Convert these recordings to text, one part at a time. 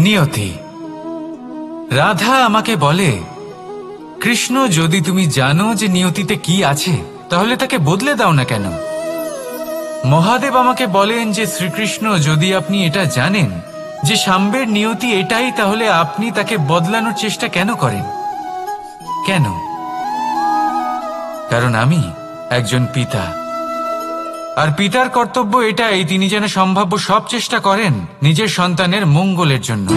নিয়তি। রাধা আমাকে বলে, কৃষ্ণ, যদি তুমি জানো যে নিয়তিতে কি আছে তাহলে তাকে বদলে দাও না কেন? মহাদেব আমাকে বলেন যে শ্রীকৃষ্ণ, যদি আপনি এটা জানেন যে সাম্বের নিয়তি এটাই, তাহলে আপনি তাকে বদলানোর চেষ্টা কেন করেন? কেন? কারণ আমি একজন পিতা, আর পিতার কর্তব্য এটাই, তিনি যেন সম্ভাব্য সব চেষ্টা করেন নিজের সন্তানের মঙ্গলের জন্য।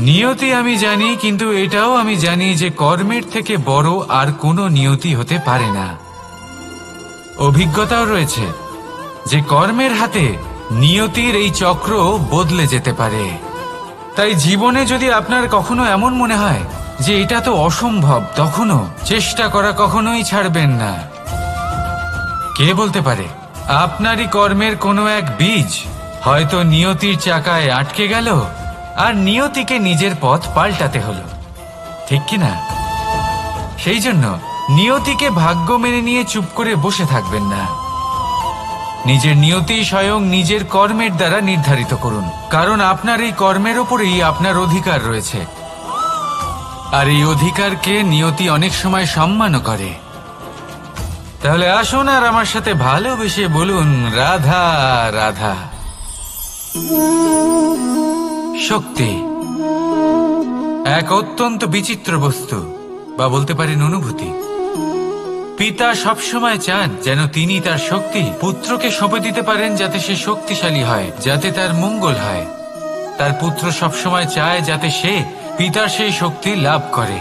নিয়তি আমি জানি, কিন্তু এটাও আমি জানি যে কর্মের থেকে বড় আর কোনো নিয়তি হতে পারে না। অভিজ্ঞতাও রয়েছে যে কর্মের হাতে নিয়তির এই চক্র বদলে যেতে পারে। তাই জীবনে যদি আপনার কখনো এমন মনে হয় যে এটা তো অসম্ভব, তখনও চেষ্টা করা কখনোই ছাড়বেন না। কে বলতে পারে আপনারই কর্মের কোনো এক বীজ হয়তো নিয়তির চাকায় আটকে গেল, আর নিয়তিকে নিজের পথ পাল্টাতে হলো, ঠিক কিনা? সেই জন্য নিয়তিকে ভাগ্য মেনে নিয়ে চুপ করে বসে থাকবেন না। নিজের নিয়তি স্বয়ং নিজের কর্মের দ্বারা নির্ধারিত করুন, কারণ আপনার এই কর্মের ওপরেই আপনার অধিকার রয়েছে। আর এই অধিকারকে নিয়তি অনেক সময় সম্মানও করে। তাহলে আসুন আর আমার সাথে ভালোবেসে বলুন, রাধা রাধা। শক্তি এক অত্যন্ত বিচিত্র বস্তু, বা বলতে পারেন অনুভূতি। পিতা সবসময় চান যেন তিনি তার শক্তি পুত্রকে সঁপে দিতে পারেন, যাতে সে শক্তিশালী হয়, যাতে তার মঙ্গল হয়। তার পুত্র সবসময় চায় যাতে সে পিতার সেই শক্তি লাভ করে,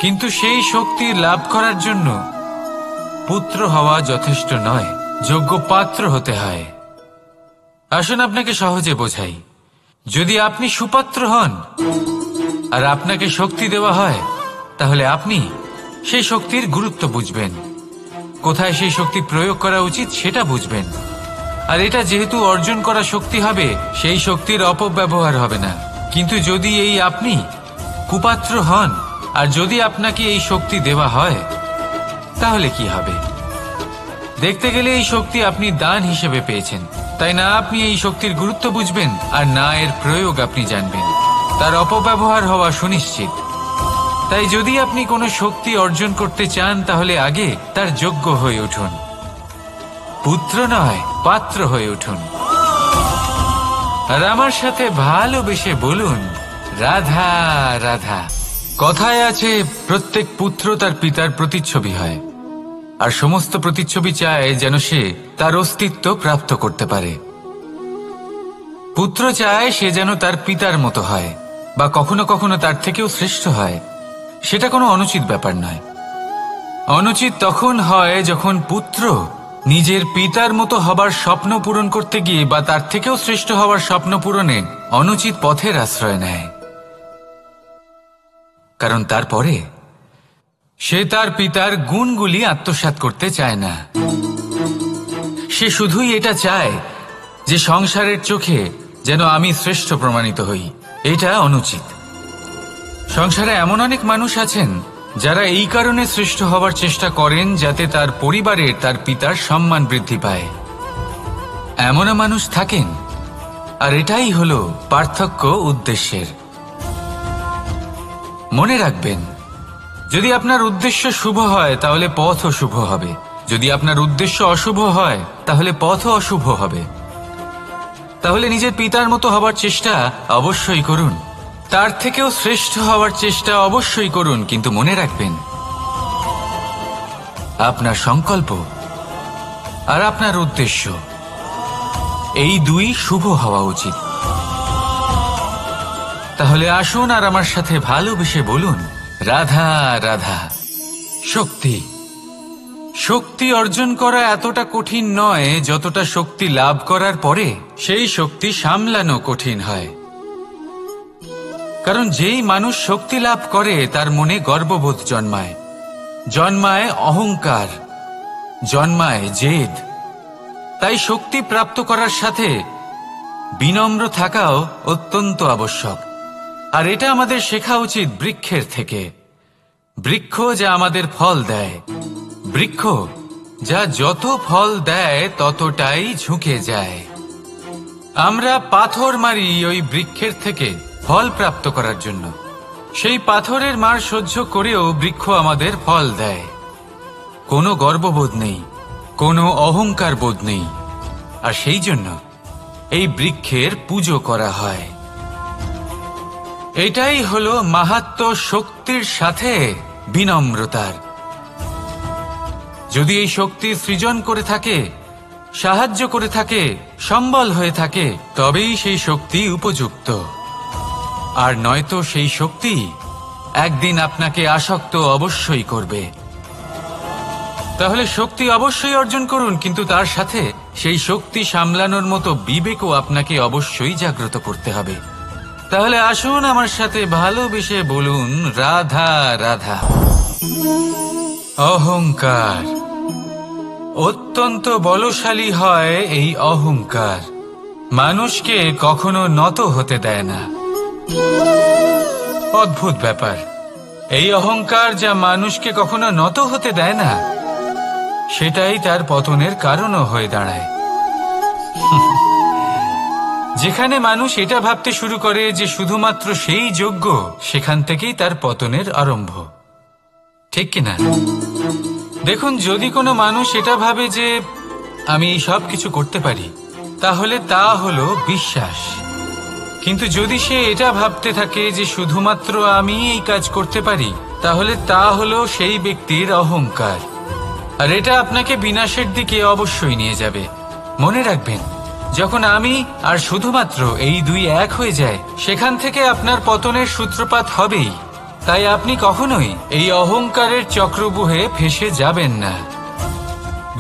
কিন্তু সেই শক্তি লাভ করার জন্য পুত্র হওয়া যথেষ্ট নয়, যোগ্য পাত্র হতে হয়। আসুন আপনাকে সহজে বোঝাই। যদি আপনি সুপাত্র হন আর আপনাকে শক্তি দেওয়া হয়, তাহলে আপনি সেই শক্তির গুরুত্ব বুঝবেন, কোথায় সেই শক্তি প্রয়োগ করা উচিত সেটা বুঝবেন। আর এটা যেহেতু অর্জন করা শক্তি হবে, সেই শক্তির অপব্যবহার হবে না। কিন্তু যদি এই আপনি কুপাত্র হন আর যদি আপনাকে এই শক্তি দেওয়া হয়, তাহলে কি হবে? দেখতে গেলে এই শক্তি আপনি দান হিসেবে পেয়েছেন, তাই না আপনি এই শক্তির গুরুত্ব বুঝবেন, আর না এর প্রয়োগ আপনি জানবেন। তার অপব্যবহার হওয়া সুনিশ্চিত। তাই যদি আপনি কোনো শক্তি অর্জন করতে চান, তাহলে আগে তার যোগ্য হয়ে উঠুন। পুত্র নয়, পাত্র হয়ে উঠুন। আর আমার সাথে ভালোবেসে বলুন, রাধা রাধা। কথায় আছে, প্রত্যেক পুত্র তার পিতার প্রতিচ্ছবি হয়, আর সমস্ত প্রতিচ্ছবি চায় যেন সে তার অস্তিত্ব প্রাপ্ত করতে পারে। পুত্র চায় সে যেন তার পিতার মতো হয়, বা কখনো কখনো তার থেকেও শ্রেষ্ঠ হয়। সেটা কোনো অনুচিত ব্যাপার নয়। অনুচিত তখন হয় যখন পুত্র নিজের পিতার মতো হবার স্বপ্ন পূরণ করতে গিয়ে বা তার থেকেও শ্রেষ্ঠ হওয়ার স্বপ্ন পূরণে অনুচিত পথের আশ্রয় নেয়। কারণ তারপরে সে তার পিতার গুণগুলি আত্মসাৎ করতে চায় না। সে শুধুই এটা চায় যে সংসারের চোখে যেন আমি শ্রেষ্ঠ প্রমাণিত হই। এটা অনুচিত। সংসারে এমন অনেক মানুষ আছেন যারা এই কারণে শ্রেষ্ঠ হবার চেষ্টা করেন যাতে তার পরিবারের তার পিতার সম্মান বৃদ্ধি পায়। এমনও মানুষ থাকেন, আর এটাই হলো পার্থক্য উদ্দেশ্যের। মনে রাখবেন, যদি আপনার উদ্দেশ্য শুভ হয় তাহলে পথও শুভ হবে, যদি আপনার উদ্দেশ্য অশুভ হয় তাহলে পথও অশুভ হবে। তাহলে নিজের পিতার মতো হবার চেষ্টা অবশ্যই করুন, তার থেকেও শ্রেষ্ঠ হওয়ার চেষ্টা অবশ্যই করুন, কিন্তু মনে রাখবেন আপনার সংকল্প আর আপনার উদ্দেশ্য এই দুই শুভ হওয়া উচিত। তাহলে আসুন আর আমার সাথে ভালোবেসে বলুন, রাধা রাধা। শক্তি শক্তি অর্জন করা এতটা কঠিন নয় যতটা শক্তি লাভ করার পরে সেই শক্তি সামলানো কঠিন হয়। কারণ যেই মানুষ শক্তি লাভ করে তার মনে গর্ববোধ জন্মায়, জন্মায় অহংকার, জন্মায় জেদ। তাই শক্তি প্রাপ্ত করার সাথে বিনম্র থাকাও অত্যন্ত আবশ্যক। আর এটা আমাদের শেখা উচিত বৃক্ষের থেকে। বৃক্ষ যা আমাদের ফল দেয়, বৃক্ষ যা যত ফল দেয় ততটাই ঝুঁকে যায়। আমরা পাথর মারি ওই বৃক্ষের থেকে ফল প্রাপ্ত করার জন্য। সেই পাথরের মার সহ্য করেও বৃক্ষ আমাদের ফল দেয়। কোনো গর্ববোধ নেই, কোনো অহংকার বোধ নেই, আর সেই জন্য এই বৃক্ষের পুজো করা হয়। এটাই হলো মাহাত্ম্য শক্তির সাথে বিনম্রতার। যদি এই শক্তি সৃজন করে থাকে, সাহায্য করে থাকে, সম্বল হয়ে থাকে, তবেই সেই শক্তি উপযুক্ত। আর নয়তো সেই শক্তি একদিন আপনাকে আসক্ত অবশ্যই করবে। তাহলে শক্তি অবশ্যই অর্জন করুন, কিন্তু তার সাথে সেই শক্তি সামলানোর মতো বিবেকও আপনাকে অবশ্যই জাগ্রত করতে হবে। তাহলে আসুন আমার সাথে ভালোবেসে বলুন, রাধা রাধা। অহংকার অত্যন্ত বলশালী হয়। এই অহংকার মানুষকে কখনো নত হতে দেয় না। অদ্ভুত ব্যাপার, এই অহংকার যা মানুষকে কখনো নত হতে দেয় না, সেটাই তার পতনের কারণও হয়ে দাঁড়ায়। যেখানে মানুষ এটা ভাবতে শুরু করে যে শুধুমাত্র সেই যোগ্য, সেখান থেকেই তার পতনের আরম্ভ। ঠিক কিনা? দেখুন, যদি কোনো মানুষ এটা ভাবে যে আমি সব কিছু করতে পারি, তাহলে তা হলো বিশ্বাস। কিন্তু যদি সে এটা ভাবতে থাকে যে শুধুমাত্র আমি এই কাজ করতে পারি, তাহলে তা হলো সেই ব্যক্তির অহংকার। আর এটা আপনাকে বিনাশের দিকে অবশ্যই নিয়ে যাবে। মনে রাখবেন, যখন আমি আর শুধুমাত্র এই দুই এক হয়ে যায়, সেখান থেকে আপনার পতনের সূত্রপাত হবেই। তাই আপনি কখনোই এই অহংকারের চক্রব্যূহে ফেঁসে যাবেন না।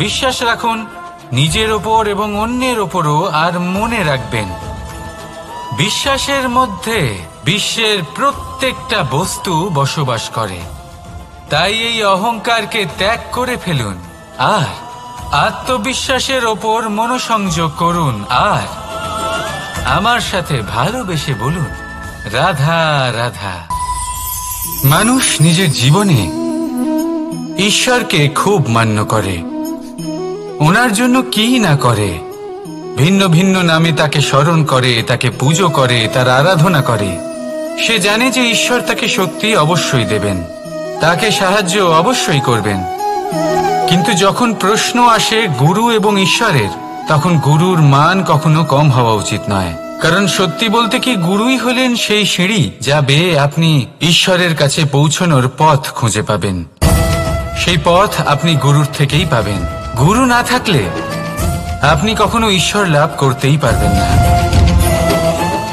বিশ্বাস রাখুন নিজের ওপর এবং অন্যের ওপরও। আর মনে রাখবেন, বিশ্বাসের মধ্যে বিশ্বের প্রত্যেকটা বস্তু বসবাস করে। তাই এই অহংকারকে ত্যাগ করে ফেলুন আর আত্মবিশ্বাসের ওপর মনোসংযোগ করুন। আর আমার সাথে ভালোবেসে বলুন, রাধা রাধা। মানুষ নিজের জীবনে ঈশ্বরকে খুব মান্য করে। ওনার জন্য কি না করে, ভিন্ন ভিন্ন নামে তাকে স্মরণ করে, তাকে পুজো করে, তার আরাধনা করে। সে জানে যে ঈশ্বর তাকে শক্তি অবশ্যই দেবেন, তাকে সাহায্য অবশ্যই করবেন। কিন্তু যখন প্রশ্ন আসে গুরু এবং ঈশ্বরের, তখন গুরুর মান কখনো কম হওয়া উচিত নয়। কারণ সত্যি বলতে কি, গুরুই হলেন সেই সিঁড়ি যা বেয়ে আপনি ঈশ্বরের কাছে পৌঁছানোর পথ খুঁজে পাবেন। সেই পথ আপনি গুরুর থেকেই পাবেন। গুরু না থাকলে আপনি কখনো ঈশ্বর লাভ করতেই পারবেন না।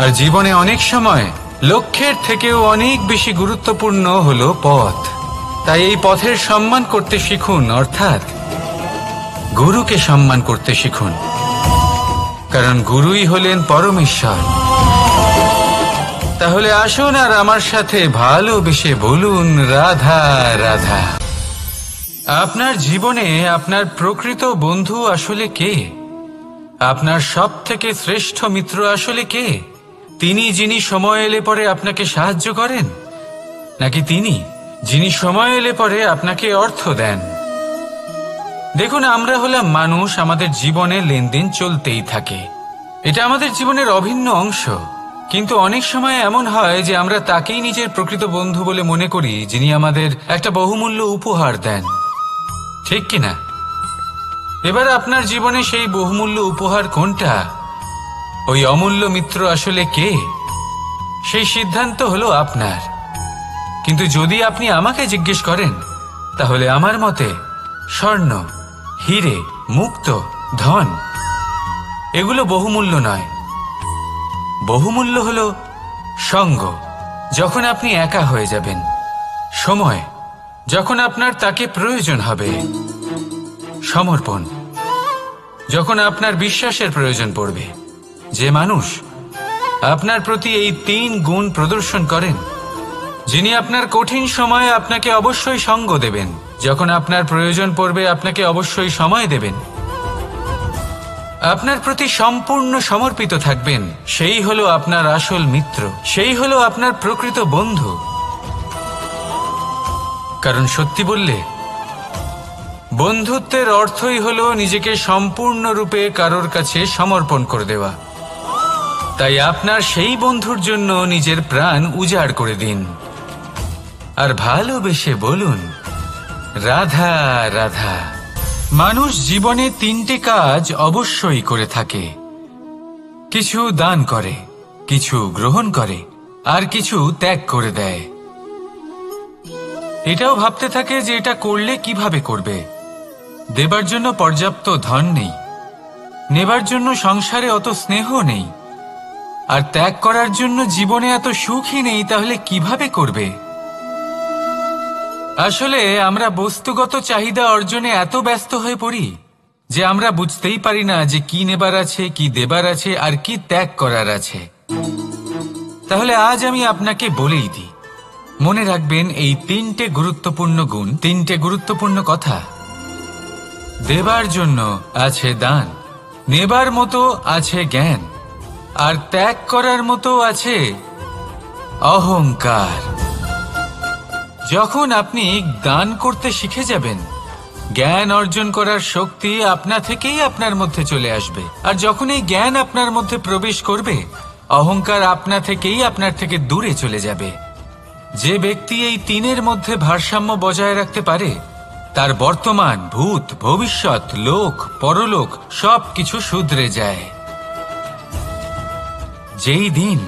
আর জীবনে অনেক সময় লক্ষ্যের থেকেও অনেক বেশি গুরুত্বপূর্ণ হলো পথ। তাই এই পথের সম্মান করতে শিখুন, অর্থাৎ গুরুকে সম্মান করতে শিখুন। কারণ গুরুই হলেন পরমেশ্বর। তাহলে আসুন আর আমার সাথে ভালোবেসে বলুন, রাধা রাধা। আপনার জীবনে আপনার প্রকৃত বন্ধু আসলে কে? আপনার সব থেকে শ্রেষ্ঠ মিত্র আসলে কে? তিনি যিনি সময় এলে পরে আপনাকে সাহায্য করেন, নাকি তিনি যিনি সময় এলে পরে আপনাকে অর্থ দেন? দেখুন, আমরা হলাম মানুষ, আমাদের জীবনে লেনদেন চলতেই থাকে। এটা আমাদের জীবনের অভিন্ন অংশ। কিন্তু অনেক সময় এমন হয় যে আমরা তাকেই নিজের প্রকৃত বন্ধু বলে মনে করি, যিনি আমাদের একটা বহুমূল্য উপহার দেন। ঠিক কিনা? এবার আপনার জীবনে সেই বহুমূল্য উপহার কোনটা, ওই অমূল্য মিত্র আসলে কে, সেই সিদ্ধান্ত হলো আপনার। কিন্তু যদি আপনি আমাকে জিজ্ঞেস করেন, তাহলে আমার মতে স্বর্ণ, হিরে, মুক্ত, ধন এগুলো বহুমূল্য নয়। বহুমূল্য হলো সঙ্গ, যখন আপনি একা হয়ে যাবেন, সময়, যখন আপনার তাকে প্রয়োজন হবে, সমর্পণ, যখন আপনার বিশ্বাসের প্রয়োজন পড়বে। যে মানুষ আপনার প্রতি এই 3 গুণ প্রদর্শন করেন, যিনি আপনার কঠিন সময়ে আপনাকে অবশ্যই সঙ্গ দেবেন, যখন আপনার প্রয়োজন পড়বে আপনাকে অবশ্যই সময় দেবেন, আপনার প্রতি সম্পূর্ণ সমর্পিত থাকবেন, সেই হলো আপনার আসল মিত্র, সেই হলো আপনার প্রকৃত বন্ধু। কারণ সত্যি বললে, বন্ধুত্বের অর্থই হলো নিজেকে সম্পূর্ণরূপে কারোর কাছে সমর্পণ করে দেওয়া। তাই আপনার সেই বন্ধুর জন্য নিজের প্রাণ উজাড় করে দিন আর ভালোবেসে বলুন, রাধা রাধা। মানুষ জীবনে 3টে কাজ অবশ্যই করে থাকে, কিছু দান করে, কিছু গ্রহণ করে, আর কিছু ত্যাগ করে দেয়। এটাও ভাবতে থাকে যে এটা করলে কিভাবে করবে। দেবার জন্য পর্যাপ্ত ধন নেই, নেবার জন্য সংসারে অত স্নেহ নেই, আর ত্যাগ করার জন্য জীবনে এত সুখই নেই, তাহলে কিভাবে করবে? আসলে আমরা বস্তুগত চাহিদা অর্জনে এত ব্যস্ত হয়ে পড়ি যে আমরা বুঝতেই পারি না যে কি নেবার আছে, কি দেবার আছে, আর কি ত্যাগ করার আছে। তাহলে আজ আমি আপনাকে বলেই দিই, মনে রাখবেন এই 3টে গুরুত্বপূর্ণ গুণ, 3টে গুরুত্বপূর্ণ কথা। দেবার জন্য আছে দান, নেবার মতো আছে জ্ঞান, আর ত্যাগ করার মতো আছে অহংকার। যখন আপনি দান করতে শিখে যাবেন, জ্ঞান অর্জন করার শক্তি আপনা থেকেই আপনার মধ্যে চলে আসবে। আর যখন এই জ্ঞান আপনার মধ্যে প্রবেশ করবে, অহংকার আপনা থেকেই আপনার থেকে দূরে চলে যাবে। যে ব্যক্তি এই 3-এর মধ্যে ভারসাম্য বজায় রাখতে পারে, তার বর্তমান, ভূত, ভবিষ্যৎ, লোক, পরলোক সবকিছু শুধরে যায়। যেই দিন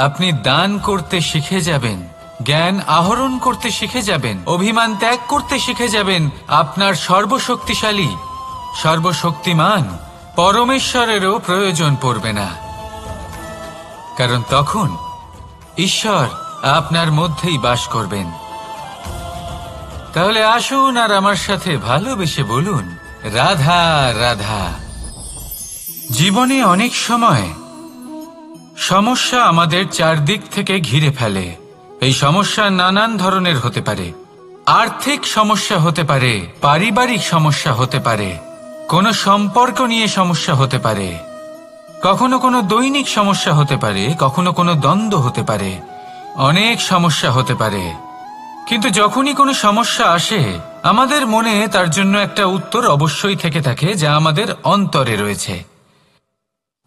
আপনি দান করতে শিখে যাবেন, জ্ঞান আহরণ করতে শিখে যাবেন, অভিমান ত্যাগ করতে শিখে যাবেন, আপনার সর্বশক্তিশালী, সর্বশক্তিমান পরমেশ্বরেরও প্রয়োজন পড়বে না। কারণ তখন ঈশ্বর আপনার মধ্যেই বাস করবেন। তাহলে আসুন আর আমার সাথে ভালোবেসে বলুন, রাধা রাধা। জীবনে অনেক সময় সমস্যা আমাদের চারদিক থেকে ঘিরে ফেলে। এই সমস্যা নানান ধরনের হতে পারে। আর্থিক সমস্যা হতে পারে, পারিবারিক সমস্যা হতে পারে, কোনো সম্পর্ক নিয়ে সমস্যা হতে পারে, কখনো কোনো দৈনিক সমস্যা হতে পারে, কখনো কোনো দ্বন্দ্ব হতে পারে, অনেক সমস্যা হতে পারে। কিন্তু যখনই কোনো সমস্যা আসে, আমাদের মনে তার জন্য একটা উত্তর অবশ্যই থেকে থাকে, যা আমাদের অন্তরে রয়েছে।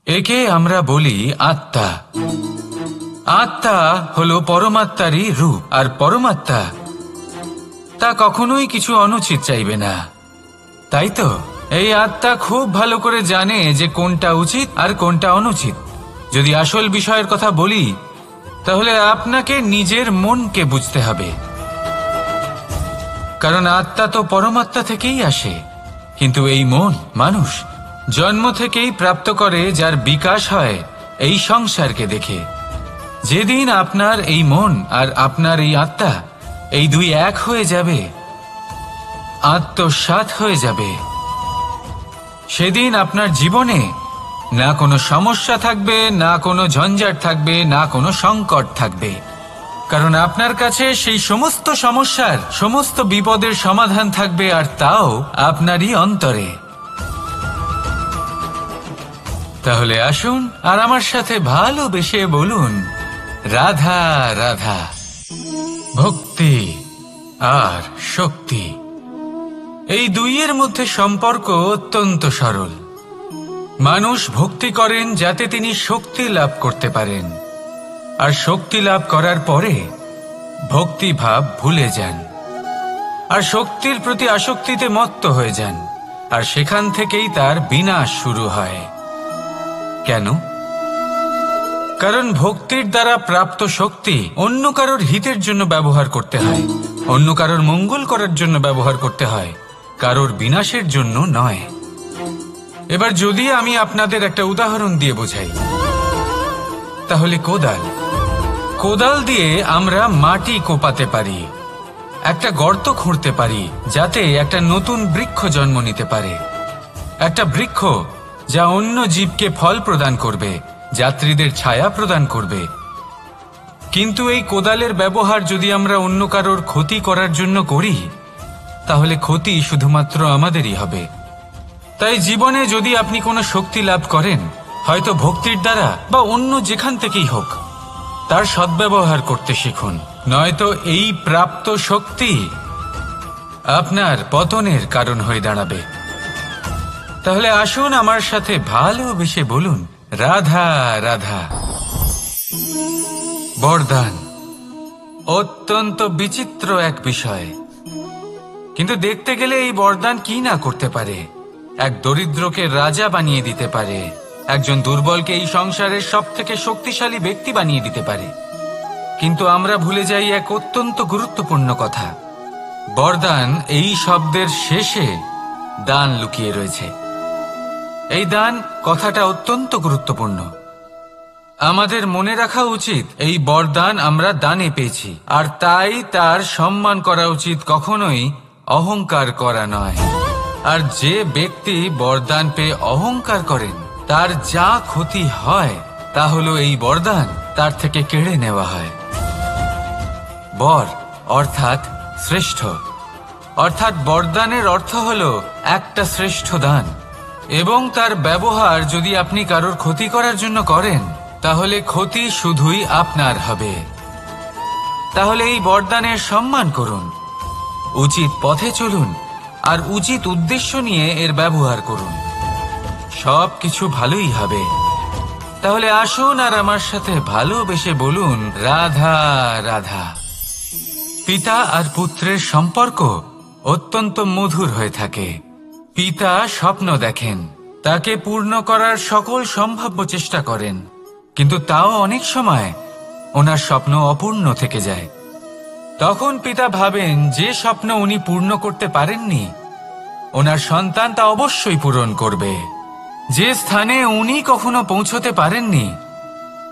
একে আমরা বলি আত্মা। আত্মা হলো পরমাত্মারই রূপ, আর পরমাত্মা তা কখনোই কিছু অনুচিত চাইবে না, তাই তো? এই আত্মা খুব ভালো করে জানে যে কোনটা উচিত আর কোনটা অনুচিত। যদি আসল বিষয়ের কথা বলি, তাহলে আপনাকে নিজের মনকে বুঝতে হবে। কারণ আত্মা তো পরমাত্মা থেকেই আসে, কিন্তু এই মন মানুষ জন্ম থেকেই প্রাপ্ত করে, যার বিকাশ হয় এই সংসারকে দেখে। যেদিন আপনার এই মন আর আপনার এই আত্মা, এই দুই এক হয়ে যাবে, আত্মসাৎ হয়ে যাবে, সেদিন আপনার জীবনে না কোনো সমস্যা থাকবে, না কোনো ঝঞ্ঝাট থাকবে, না কোনো সংকট থাকবে। কারণ আপনার কাছে সেই সমস্ত সমস্যার, সমস্ত বিপদের সমাধান থাকবে, আর তাও আপনারই অন্তরে। তাহলে আসুন আর আমার সাথে ভালোবেসে বলুন, রাধা রাধা। ভক্তি আর শক্তি, এই দুইয়ের মধ্যে সম্পর্ক অত্যন্ত সরল। মানুষ ভক্তি করেন যাতে তিনি শক্তি লাভ করতে পারেন, আর শক্তি লাভ করার পরে ভক্তিভাব ভুলে যান, আর শক্তির প্রতি আসক্তিতে মত্ত হয়ে যান, আর সেখান থেকেই তার বিনাশ শুরু হয়। কেন? কারণ ভক্তির দ্বারা প্রাপ্ত শক্তি অন্য কারোর হিতের জন্য ব্যবহার করতে হয়, অন্য কারোর মঙ্গল করার জন্য ব্যবহার করতে হয়, কারোর বিনাশের জন্য নয়। এবার যদি আমি আপনাদের একটা উদাহরণ দিয়ে বোঝাই, তাহলে কোদাল দিয়ে আমরা মাটি কোপাতে পারি, একটা গর্ত খুঁড়তে পারি, যাতে একটা নতুন বৃক্ষ জন্ম নিতে পারে, একটা বৃক্ষ যা অন্য জীবকে ফল প্রদান করবে, যাত্রীদের ছায়া প্রদান করবে। কিন্তু এই কোদালের ব্যবহার যদি আমরা অন্য কারোর ক্ষতি করার জন্য করি, তাহলে ক্ষতি শুধুমাত্র আমাদেরই হবে। তাই জীবনে যদি আপনি কোনো শক্তি লাভ করেন, হয়তো ভক্তির দ্বারা বা অন্য যেখান থেকেই হোক, তার সদ্ব্যবহার করতে শিখুন, নয়তো এই প্রাপ্ত শক্তি আপনার পতনের কারণ হয়ে দাঁড়াবে। তাহলে আসুন আমার সাথে ভালোবেসে বলুন, রাধা রাধা। বরদান অত্যন্ত বিচিত্র এক বিষয়, কিন্তু দেখতে গেলে এই বরদান কি না করতে পারে। এক দরিদ্রকে রাজা বানিয়ে দিতে পারে, একজন দুর্বলকে এই সংসারের সবথেকে শক্তিশালী ব্যক্তি বানিয়ে দিতে পারে। কিন্তু আমরা ভুলে যাই এক অত্যন্ত গুরুত্বপূর্ণ কথা। বরদান এই শব্দের শেষে দান লুকিয়ে রয়েছে। এই দান কথাটা অত্যন্ত গুরুত্বপূর্ণ। আমাদের মনে রাখা উচিত এই বরদান আমরা দানে পেয়েছি, আর তাই তার সম্মান করা উচিত, কখনোই অহংকার করা নয়। আর যে ব্যক্তি বরদান পেয়ে অহংকার করেন তার যা ক্ষতি হয় তা হলো এই বরদান তার থেকে কেড়ে নেওয়া হয়। বর অর্থাৎ শ্রেষ্ঠ, অর্থাৎ বরদানের অর্থ হলো একটা শ্রেষ্ঠ দান, এবং তার ব্যবহার যদি আপনি কারোর ক্ষতি করার জন্য করেন তাহলে ক্ষতি শুধুই আপনার হবে। তাহলে এই বরদানের সম্মান করুন, উচিত পথে চলুন, আর উচিত উদ্দেশ্য নিয়ে এর ব্যবহার করুন, সব কিছু ভালোই হবে। তাহলে আসুন আর আমার সাথে ভালোবেসে বলুন রাধা রাধা। পিতা আর পুত্রের সম্পর্ক অত্যন্ত মধুর হয়ে থাকে। পিতা স্বপ্ন দেখেন, তাকে পূর্ণ করার সকল সম্ভাব্য চেষ্টা করেন, কিন্তু তাও অনেক সময় ওনার স্বপ্ন অপূর্ণ থেকে যায়। তখন পিতা ভাবেন যে স্বপ্ন উনি পূর্ণ করতে পারেননি ওনার সন্তান তা অবশ্যই পূরণ করবে। যে স্থানে উনি কখনো পৌঁছতে পারেননি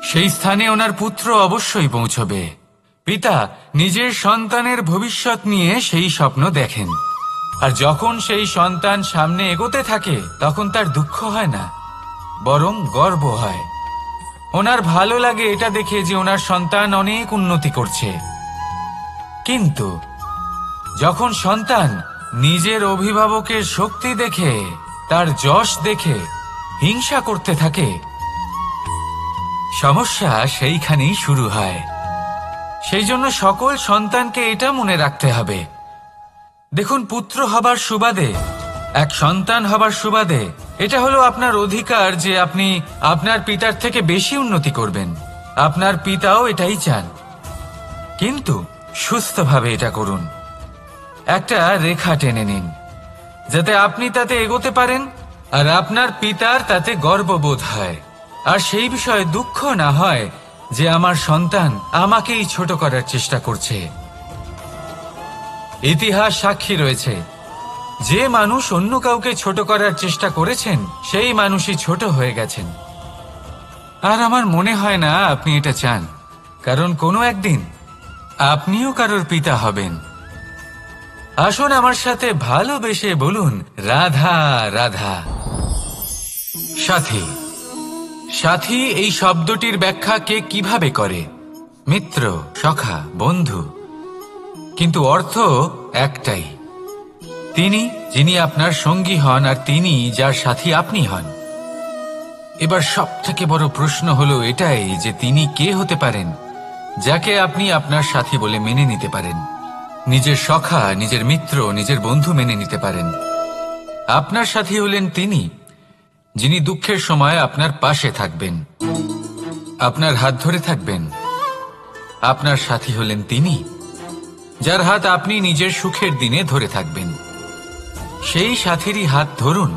সেই স্থানে ওনার পুত্র অবশ্যই পৌঁছবে। পিতা নিজের সন্তানের ভবিষ্যৎ নিয়ে সেই স্বপ্ন দেখেন, আর যখন সেই সন্তান সামনে এগোতে থাকে তখন তার দুঃখ হয় না, বরং গর্ব হয়। ওনার ভালো লাগে এটা দেখে যে ওনার সন্তান অনেক উন্নতি করছে। কিন্তু যখন সন্তান নিজের অভিভাবকের শক্তি দেখে, তার যশ দেখে হিংসা করতে থাকে, সমস্যা সেইখানেই শুরু হয়। সেই জন্য সকল সন্তানকে এটা মনে রাখতে হবে, দেখুন, পুত্র হবার সুবাদে, এক সন্তান হবার সুবাদে এটা হলো আপনার অধিকার যে আপনি আপনার পিতার থেকে বেশি উন্নতি করবেন। আপনার পিতাও এটাই চান, কিন্তু সুস্থভাবে এটা করুন। একটা রেখা টেনে নিন যাতে আপনি তাতে এগোতে পারেন আর আপনার পিতার তাতে গর্ববোধ হয়, আর সেই বিষয়ে দুঃখ না হয় যে আমার সন্তান আমাকেই ছোট করার চেষ্টা করছে। ইতিহাস সাক্ষী রয়েছে, যে মানুষ অন্য কাউকে ছোট করার চেষ্টা করেছেন সেই মানুষই ছোট হয়ে গেছেন। আর আমার মনে হয় না আপনি এটা চান, কারণ কোনো একদিন আপনিও কারোর পিতা হবেন। আসুন আমার সাথে ভালোবেসে বলুন রাধা রাধা। সাথী, সাথী এই শব্দটির ব্যাখ্যা কে কিভাবে করে? মিত্র, সখা, বন্ধু, কিন্তু অর্থ একটাই, তিনি যিনি আপনার সঙ্গী হন আর তিনি যার সাথী আপনি হন। এবার সব থেকে বড় প্রশ্ন হলো এটাই যে তিনি কে হতে পারেন যাকে আপনি আপনার সাথী বলে মেনে নিতে পারেন, নিজের সখা, নিজের মিত্র, নিজের বন্ধু মেনে নিতে পারেন। আপনার সাথী হলেন তিনি যিনি দুঃখের সময় আপনার পাশে থাকবেন, আপনার হাত ধরে থাকবেন। আপনার সাথী হলেন তিনি যার হাত আপনি নিজের সুখের দিনে ধরে থাকবেন। সেই সাথীরই হাত ধরুন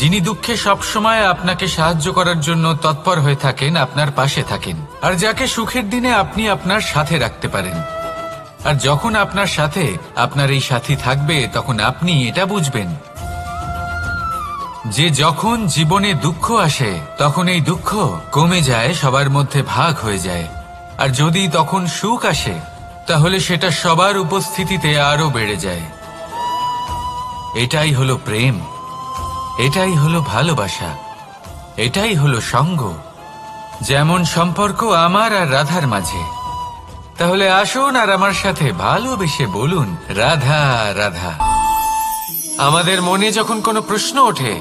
যিনি দুঃখে সবসময় আপনাকে সাহায্য করার জন্য তৎপর হয়ে থাকেন, আপনার পাশে থাকেন, আর যাকে সুখের দিনে আপনি আপনার সাথে রাখতে পারেন। আর যখন আপনার সাথে আপনার এই সাথী থাকবে তখন আপনি এটা বুঝবেন যে যখন জীবনে দুঃখ আসে তখন এই দুঃখ কমে যায়, সবার মধ্যে ভাগ হয়ে যায়। আর যদি তখন সুখ আসে তাহলে সেটা সবার উপস্থিতিতে আরো বেড়ে যায়। এটাই হলো প্রেম, এটাই হলো ভালোবাসা, এটাই হলো সঙ্গ, যেমন সম্পর্ক আমার আর রাধার মাঝে। তাহলে আসুন আর আমার সাথে ভালোবেসে বলুন রাধা রাধা। আমাদের মনে যখন কোনো প্রশ্ন ওঠে,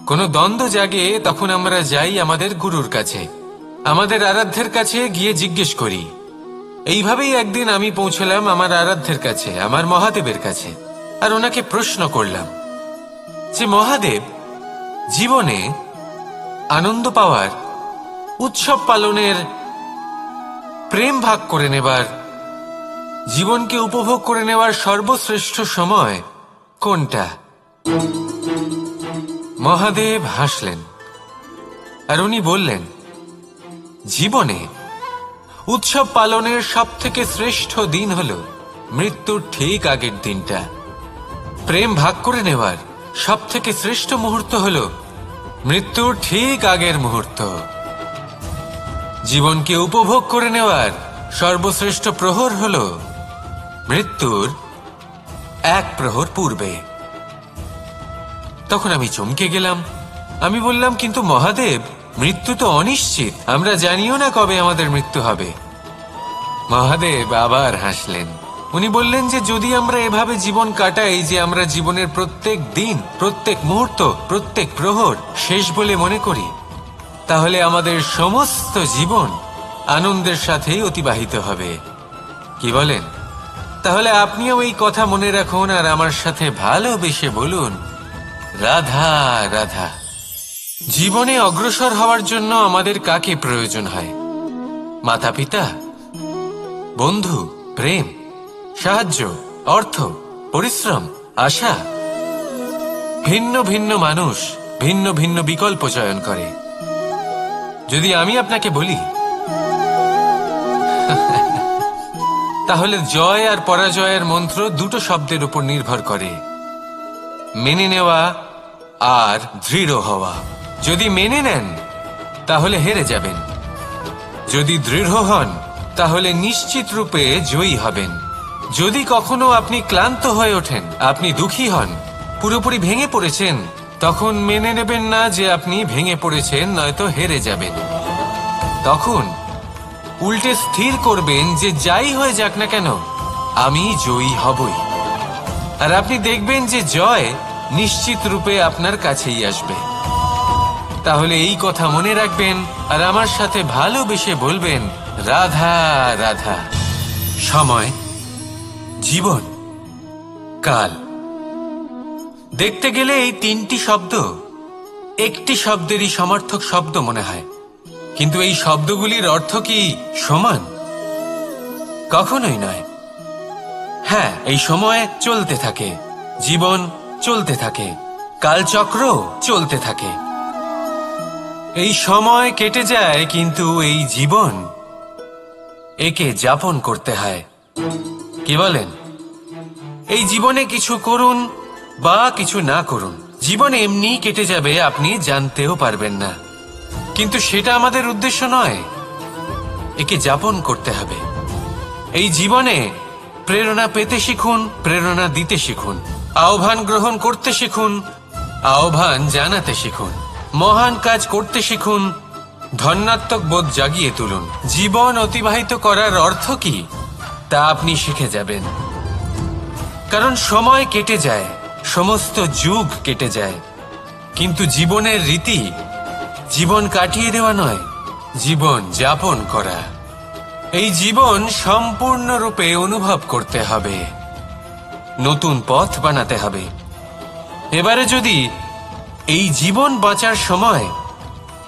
কোনো দ্বন্দ্ব জাগে, তখন আমরা যাই আমাদের গুরুর কাছে, আমাদের আরাধ্যের কাছে গিয়ে জিজ্ঞেস করি। এইভাবেই একদিন আমি পৌঁছলাম আমার আরাধ্যের কাছে, আমার মহাদেবের কাছে, আর ওনাকে প্রশ্ন করলাম যে মহাদেব, জীবনে আনন্দ পাওয়ার, উৎসব পালনের, প্রেম ভাগ করে নেবার, জীবনকে উপভোগ করে নেওয়ার সর্বশ্রেষ্ঠ সময় কোনটা? মহাদেব হাসলেন আর উনি বললেন, জীবনে উৎসব পালনের সবথেকে শ্রেষ্ঠ দিন হল মৃত্যুর ঠিক আগের দিনটা। প্রেম ভাগ করে নেওয়ার সবথেকে শ্রেষ্ঠ মুহূর্ত হল মৃত্যুর ঠিক আগের মুহূর্ত। জীবনকে উপভোগ করে নেওয়ার সর্বশ্রেষ্ঠ প্রহর হল মৃত্যুর এক প্রহর পূর্বে। তখন আমি চমকে গেলাম। আমি বললাম, কিন্তু মহাদেব, মৃত্যু তো অনিশ্চিত, আমরা জানিও না কবে আমাদের মৃত্যু হবে। মহাদেব আবার হাসলেন। উনি বললেন যে যদি আমরা এভাবে জীবন কাটাই যে আমরা জীবনের প্রত্যেক দিন, প্রত্যেক মুহূর্ত, প্রত্যেক প্রহর শেষ বলে মনে করি, তাহলে আমাদের সমস্ত জীবন আনন্দের সাথেই অতিবাহিত হবে। কি বলেন? তাহলে আপনিও এই কথা মনে রাখুন আর আমার সাথে ভালোবেসে বলুন, রাধা রাধা। জীবনে অগ্রসর হওয়ার জন্য আমাদের কাকে প্রয়োজন হয়? মাতা পিতা, বন্ধু, প্রেম, সাহায্য, অর্থ, পরিশ্রম, আশা। ভিন্ন ভিন্ন মানুষ ভিন্ন ভিন্ন বিকল্প চয়ন করে। যদি আমি আপনাকে বলি তাহলে জয় আর পরাজয়ের মন্ত্র দুটো শব্দের উপর নির্ভর করে, মেনে নেওয়া আর দৃঢ় হওয়া। যদি মেনে নেন তাহলে হেরে যাবেন, যদি দৃঢ় হন তাহলে নিশ্চিত রূপে জয়ী হবেন। যদি কখনো আপনি ক্লান্ত হয়ে ওঠেন, আপনি দুঃখী হন, পুরোপুরি ভেঙে পড়েছেন, তখন মেনে নেবেন না যে আপনি ভেঙে পড়েছেন, নয়তো হেরে যাবেন। তখন উল্টে স্থির করবেন যে যাই হয়ে যাক না কেন আমি জয়ী হবই। আর আপনি দেখবেন যে জয় নিশ্চিত রূপে আপনার কাছেই আসবে। তাহলে এই কথা মনে রাখবেন আর আমার সাথে ভালোবেসে বলবেন, রাধা রাধা। সময়, জীবন, কাল। দেখতে গেলে এই তিনটি শব্দ একটি শব্দেরই সমার্থক শব্দ মনে হয়, কিন্তু এই শব্দগুলির অর্থ কি সমান? কখনোই নয়। হ্যাঁ, এই সময় চলতে থাকে, জীবন চলতে থাকে, কালচক্র চলতে থাকে। এই সময় কেটে যায়, কিন্তু এই জীবন, একে যাপন করতে হয়। কি বলেন? এই জীবনে কিছু করুন বা কিছু না করুন, জীবন এমনি কেটে যাবে, আপনি জানতেও পারবেন না। কিন্তু সেটা আমাদের উদ্দেশ্য নয়, একে যাপন করতে হবে। এই জীবনে প্রেরণা পেতে শিখুন, প্রেরণা দিতে শিখুন, আহ্বান গ্রহণ করতে শিখুন, আহ্বান জানাতে শিখুন, মহান কাজ করতে শিখুন, ধন্যাত্মক বোধ জাগিয়ে তুলুন। জীবন অতিবাহিত করার অর্থ কি তা আপনি শিখে যাবেন। কারণ সময় কেটে যায়, সমস্ত যুগ কেটে যায়, কিন্তু জীবনের রীতি জীবন কাটিয়ে দেওয়া নয়, জীবন যাপন করা। এই জীবন সম্পূর্ণরূপে অনুভব করতে হবে, নতুন পথ বানাতে হবে। এবারে যদি এই জীবন বাঁচার সময়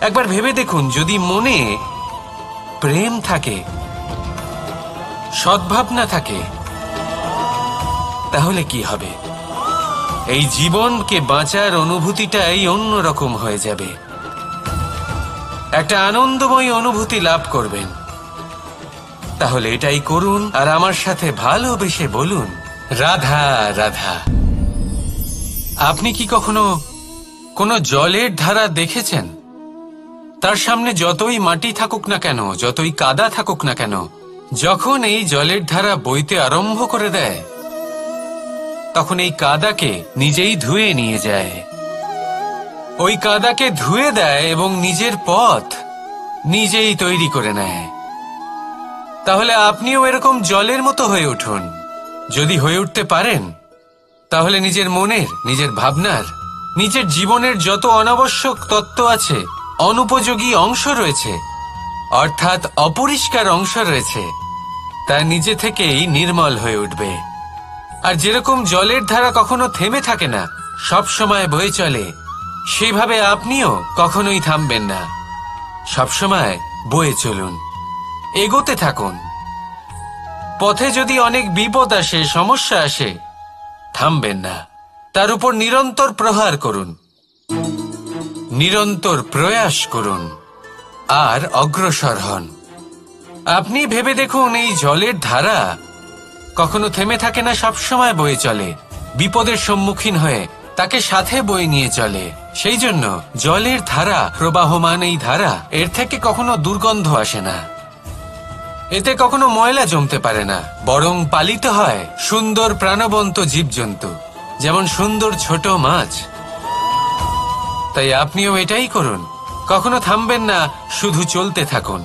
একবার ভেবে দেখুন, যদি মনে প্রেম থাকে, সদ্ভাবনা থাকে, তাহলে কি হবে? এই জীবনকে বাঁচার অনুভূতিটাই অন্যরকম হয়ে যাবে, একটা আনন্দময় অনুভূতি লাভ করবেন। তাহলে এটাই করুন আর আমার সাথে ভালোবেসে বলুন, রাধা রাধা। আপনি কি কখনো কোনো জলের ধারা দেখেছেন? তার সামনে যতই মাটি থাকুক না কেন, যতই কাদা থাকুক না কেন, যখন এই জলের ধারা বইতে আরম্ভ করে দেয়, তখন এই কাদাকে নিজেই ধুয়ে নিয়ে যায়। ওই কাদাকে ধুয়ে দেয় এবং নিজের পথ নিজেই তৈরি করে নেয়। তাহলে আপনিও এরকম জলের মতো হয়ে উঠুন। যদি হয়ে উঠতে পারেন, তাহলে নিজের মনের, নিজের ভাবনার, নিজের জীবনের যত অনাবশ্যক তত্ত্ব আছে, অনুপযোগী অংশ রয়েছে, অর্থাৎ অপরিষ্কার অংশ রয়েছে, তা নিজে থেকেই নির্মল হয়ে উঠবে। আর যেরকম জলের ধারা কখনো থেমে থাকে না, সব সময় বয়ে চলে, সেভাবে আপনিও কখনোই থামবেন না, সবসময় বয়ে চলুন, এগোতে থাকুন। পথে যদি অনেক বিপদ আসে, সমস্যা আসে, থামবেন না, তার উপর নিরন্তর প্রহার করুন, নিরন্তর প্রয়াস করুন আর অগ্রসর হন। আপনি ভেবে দেখুন, এই জলের ধারা কখনো থেমে থাকে না, সবসময় বয়ে চলে, বিপদের সম্মুখীন হয়ে তাকে সাথে বয়ে নিয়ে চলে। সেই জন্য জলের ধারা, প্রবাহমান এই ধারা, এর থেকে কখনো দুর্গন্ধ আসে না, এতে কখনো ময়লা জমতে পারে না, বরং পালিত হয় সুন্দর প্রাণবন্ত জীবজন্তু, যেমন সুন্দর ছোট মাছ। তাই আপনিও এটাই করুন, কখনো থামবেন না, শুধু চলতে থাকুন,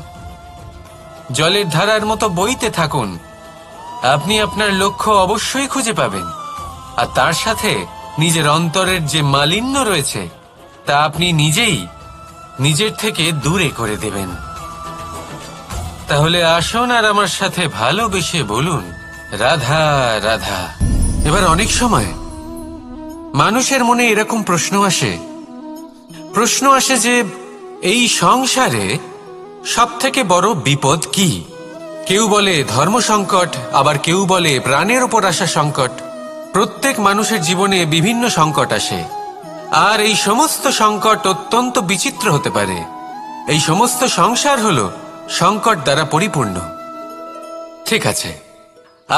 জলের ধারার মতো বইতে থাকুন। আপনি আপনার লক্ষ্য অবশ্যই খুঁজে পাবেন, আর তার সাথে নিজের অন্তরের যে মালিন্য রয়েছে তা আপনি নিজেই নিজের থেকে দূরে করে দেবেন। তাহলে আসুন আর আমার সাথে ভালোবেসে বলুন, রাধা রাধা। এবার অনেক সময় মানুষের মনে এরকম প্রশ্ন আসে যে এই সংসারে সবথেকে বড় বিপদ কি? কেউ বলে ধর্ম সংকট, আবার কেউ বলে প্রাণের উপর আসা সংকট। প্রত্যেক মানুষের জীবনে বিভিন্ন সংকট আসে, আর এই সমস্ত সংকট অত্যন্ত বিচিত্র হতে পারে। এই সমস্ত সংসার হলো সংকট দ্বারা পরিপূর্ণ। ঠিক আছে,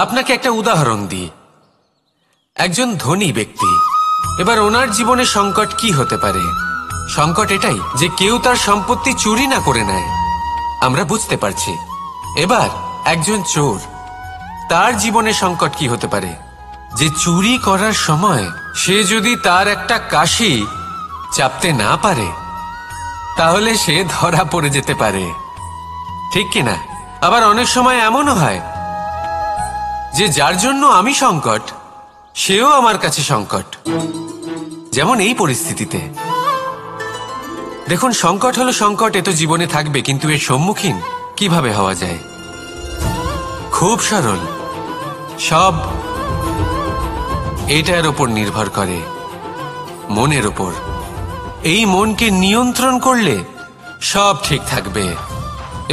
আপনাকে একটা উদাহরণ দিই। একজন ধনী ব্যক্তি, এবার ওনার জীবনে সংকট কি হতে পারে? সংকট এটাই যে কেউ তার সম্পত্তি চুরি না করে নেয়, আমরা বুঝতে পারছি। এবার একজন চোর, তার জীবনে সংকট কি হতে পারে? যে চুরি করার সময় সে যদি তার একটা কাশি চাপতে না পারে, তাহলে সে ধরা পড়ে যেতে পারে, ঠিক কিনা? আবার অনেক সময় এমনও হয় যে যার জন্য আমি সংকট, সেও আমার কাছে সংকট। যেমন এই পরিস্থিতিতে দেখুন, সংকট হলো সংকট, এ তো জীবনে থাকবে, কিন্তু এর সম্মুখীন কিভাবে হওয়া যায়? খুব সরল, সব এটার ওপর নির্ভর করে, মনের ওপর। এই মনকে নিয়ন্ত্রণ করলে সব ঠিক থাকবে।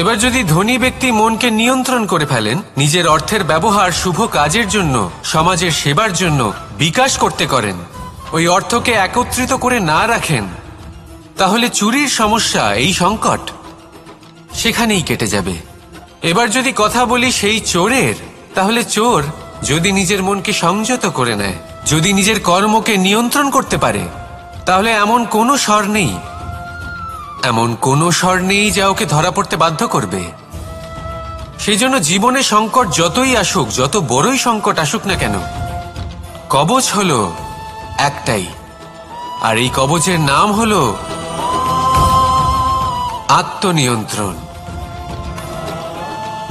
এবার যদি ধনী ব্যক্তি মনকে নিয়ন্ত্রণ করে ফেলেন, নিজের অর্থের ব্যবহার শুভ কাজের জন্য, সমাজের সেবার জন্য বিকাশ করতে করেন, ওই অর্থকে একত্রিত করে না রাখেন, তাহলে চুরির সমস্যা, এই সংকট সেখানেই কেটে যাবে। এবার যদি কথা বলি সেই চোরের, তাহলে চোর যদি নিজের মনকে সংযত করে নেয়, যদি নিজের কর্মকে নিয়ন্ত্রণ করতে পারে, তাহলে এমন কোনো স্বর নেই, এমন কোনো স্বর নেই যা ওকে ধরা পড়তে বাধ্য করবে। সেই জন্য জীবনে সংকট যতই আসুক, যত বড়ই সংকট আসুক না কেন, কবচ হলো একটাই, আর এই কবচের নাম হলো আত্মনিয়ন্ত্রণ।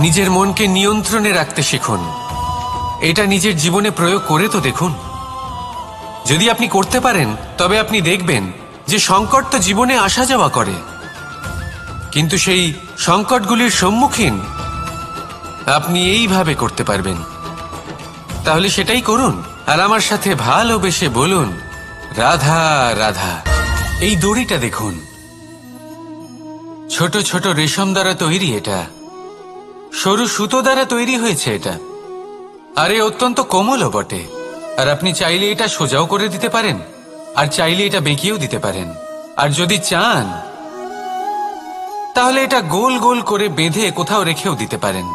নিজের মনকে নিয়ন্ত্রণে রাখতে শিখুন। এটা নিজের জীবনে প্রয়োগ করে তো দেখুন। যদি আপনি করতে পারেন, তবে আপনি দেখবেন যে সংকট তো জীবনে আসা যাওয়া করে, কিন্তু সেই সংকটগুলির সম্মুখীন আপনি এইভাবে করতে পারবেন। তাহলে সেটাই করুন, আর আমার সাথে ভালোবেসে বলুন, রাধা রাধা। এই দড়িটা দেখুন, ছোট ছোট রেশম দ্বারা তৈরি, এটা সরু সুতো দ্বারা তৈরি হয়েছে এটা, আর এ অত্যন্ত কোমলও বটে। আর আপনি চাইলে এটা সোজাও করে দিতে পারেন, আর চাইলে এটা বেঁকিয়েও দিতে পারেন, আর যদি চান তাহলে এটা গোল গোল করে বেঁধে কোথাও রেখেও দিতে পারেন।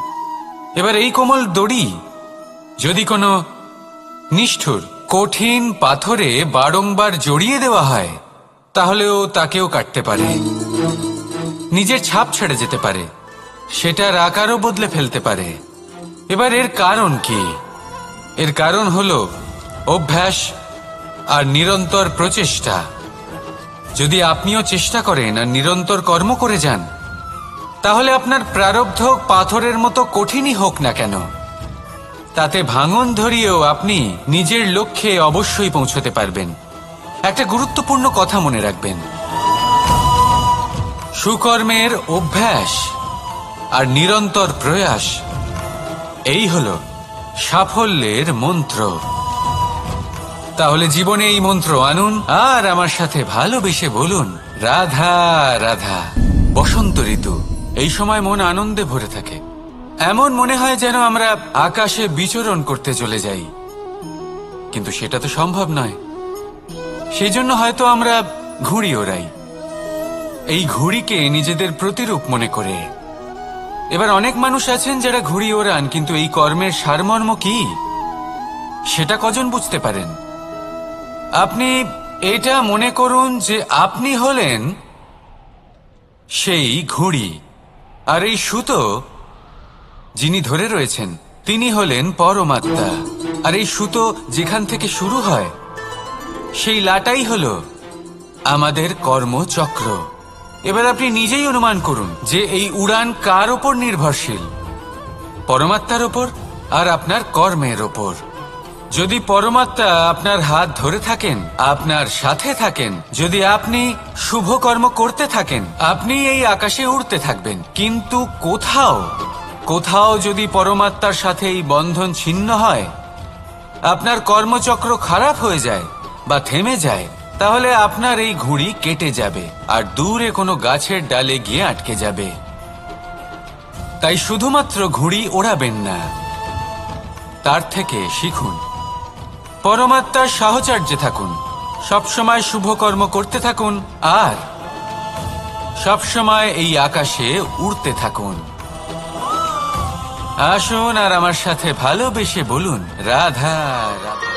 এবার এই কোমল দড়ি যদি কোনো নিষ্ঠুর কঠিন পাথরে বারংবার জড়িয়ে দেওয়া হয়, তাহলেও তাকেও কাটতে পারে, নিজের ছাপ ছেড়ে যেতে পারে, সেটার আকারও বদলে ফেলতে পারে। এবার এর কারণ কি? এর কারণ হলো অভ্যাস আর নিরন্তর প্রচেষ্টা। যদি আপনিও চেষ্টা করেন আর নিরন্তর কর্ম করে যান, তাহলে আপনার প্রারব্ধ পাথরের মতো কঠিনই হোক না কেন, তাতে ভাঙন ধরিয়েও আপনি নিজের লক্ষ্যে অবশ্যই পৌঁছতে পারবেন। একটা গুরুত্বপূর্ণ কথা মনে রাখবেন, সুকর্মের অভ্যাস আর নিরন্তর প্রয়াস, এই হলো সাফল্যের মন্ত্র। তাহলে জীবনে এই মন্ত্র আনুন আর আমার সাথে ভালোবেসে বলুন, রাধা রাধা। বসন্ত ঋতু, এই সময় মন আনন্দে ভরে থাকে। এমন মনে হয় যেন আমরা আকাশে বিচরণ করতে চলে যাই, কিন্তু সেটা তো সম্ভব নয়। সেই জন্য হয়তো আমরা ঘুড়ি ওড়াই, এই ঘুড়িকে নিজেদের প্রতিরূপ মনে করে। এবার অনেক মানুষ আছেন যারা ঘুড়ি ওড়ান, কিন্তু এই কর্মের সারমর্ম কি সেটা কজন বুঝতে পারেন? আপনি এটা মনে করুন যে আপনি হলেন সেই ঘুড়ি, আর এই সুতো যিনি ধরে রয়েছেন তিনি হলেন পরমাত্মা। আর এই সুতো যেখান থেকে শুরু হয় সেই লাটাই হলো আমাদের কর্মচক্র। এবার আপনি নিজেই অনুমান করুন যে এই উড়ান কার ওপর নির্ভরশীল? পরমাত্মার ওপর আর আপনার কর্মের ওপর। যদি পরমাত্মা আপনার হাত ধরে থাকেন, আপনার সাথে থাকেন, যদি আপনি শুভ কর্ম করতে থাকেন, আপনি এই আকাশে উড়তে থাকবেন। কিন্তু কোথাও কোথাও যদি পরমাত্মার সাথে এই বন্ধন ছিন্ন হয়, আপনার কর্মচক্র খারাপ হয়ে যায় বা থেমে যায়, তাহলে আপনার এই ঘুড়ি কেটে যাবে আর দূরে কোনো গাছের ডালে গিয়ে আটকে যাবে। তাই শুধুমাত্র ঘুড়ি ওড়াবেন না, তার থেকে শিখুন, পরমাত্মার সাহচর্যে থাকুন, সবসময় শুভ কর্ম করতে থাকুন আর সবসময় এই আকাশে উড়তে থাকুন। আসুন আর আমার সাথে ভালোবেসে বলুন, রাধা রাধা।